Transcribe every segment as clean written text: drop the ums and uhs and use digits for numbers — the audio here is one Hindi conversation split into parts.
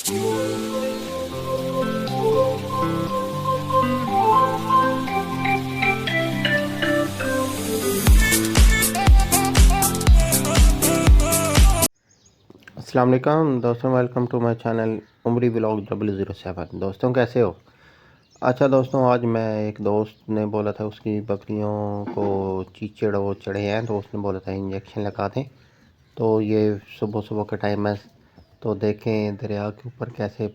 अस्सलाम वालेकुम दोस्तों, welcome to my channel Umri vlog 007। दोस्तों कैसे हो? अच्छा दोस्तों, आज मैं एक दोस्त ने बोला था उसकी बकरियों को चीचड़ वो चढ़े हैं, तो उसने बोला था इंजेक्शन लगा दें। तो ये सुबह सुबह का टाइम है, तो देखें दरिया के ऊपर कैसे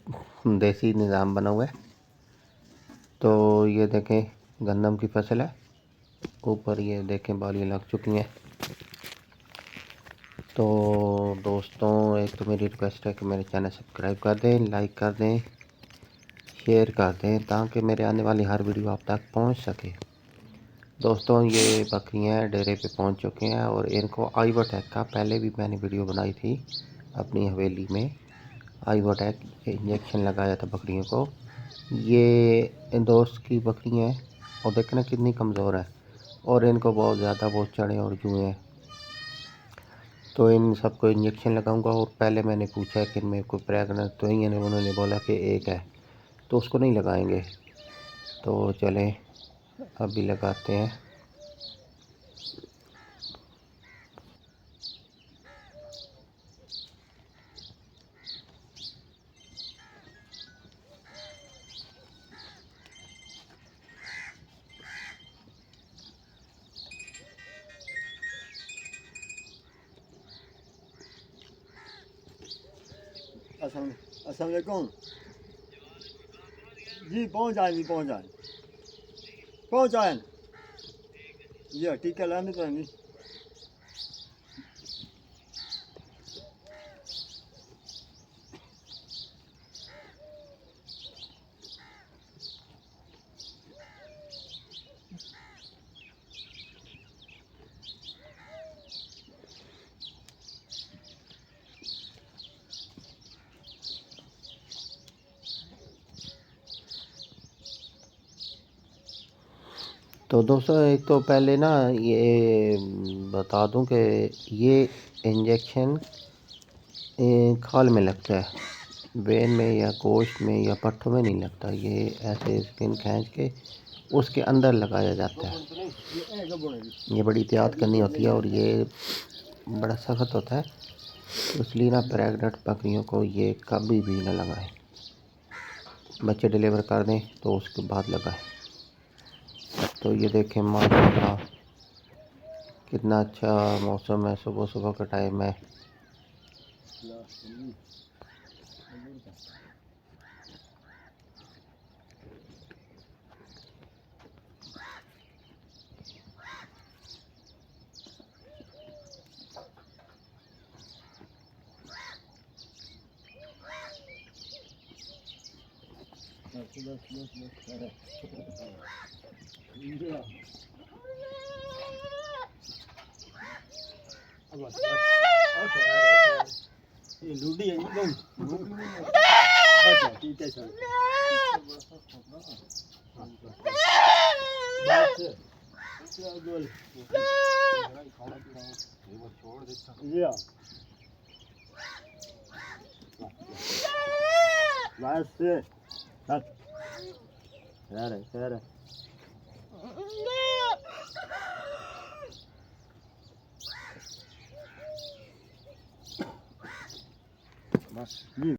देसी निज़ाम बना हुआ है। तो ये देखें गंदम की फसल है, ऊपर ये देखें बालियाँ लग चुकी हैं। तो दोस्तों, एक तो मेरी रिक्वेस्ट है कि मेरे चैनल सब्सक्राइब कर दें, लाइक कर दें, शेयर कर दें, ताकि मेरे आने वाली हर वीडियो आप तक पहुंच सके। दोस्तों, ये बकरियां डेरे पे पहुंच चुके हैं और इनको आईवोटेक का पहले भी मैंने वीडियो बनाई थी अपनी हवेली में। आईवोटेक इंजेक्शन लगाया था बकरियों को। ये दोस्त की बकरियां हैं और देखना कितनी कमज़ोर है, और इनको बहुत ज़्यादा वो चढ़े और जुए हैं। तो इन सबको इंजेक्शन लगाऊंगा। और पहले मैंने पूछा कि इनमें कोई प्रेगनेंट तो ही है, उन्होंने बोला कि एक है, तो उसको नहीं लगाएंगे। तो चलें अभी लगाते हैं। अस्सलाम वालेकुम जी। पहुँच जाए जी, पहुँच जाए जी। टीका लाने तो नहीं। तो दोस्तों, एक तो पहले ना ये बता दूं कि ये इंजेक्शन खाल में लगता है, वेन में या गोश्त में या पट्ठों में नहीं लगता। ये ऐसे स्किन खींच के उसके अंदर लगाया जाता है। ये बड़ी एहतियात करनी होती है और ये बड़ा सख्त होता है, तो इसलिए ना प्रेग्नेंट बकरियों को ये कभी भी ना लगाएं। बच्चे डिलीवर कर दें तो उसके बाद लगाएं। तो ये देखें माशाल्लाह कितना अच्छा मौसम है, सुबह सुबह का टाइम है। ये लूडी है अच्छा ठीक है सर। जी हाँ, बस सर बस जी।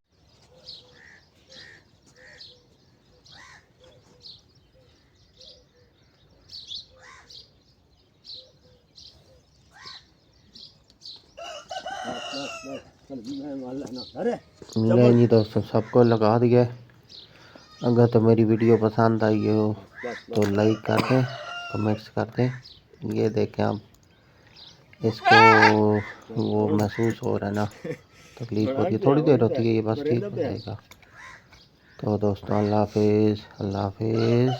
नहीं जी दोस्तों, सबको लगा दिया। अगर तो मेरी वीडियो पसंद आई हो तो लाइक कर दें, कमेंट्स कर दें। ये देखें आप, इसको वो महसूस हो रहा है ना, तकलीफ़ होती है, थोड़ी देर होती है, ये बस ठीक हो जाएगा। तो दोस्तों, अल्लाह हाफिज़, अल्लाह हाफिज़।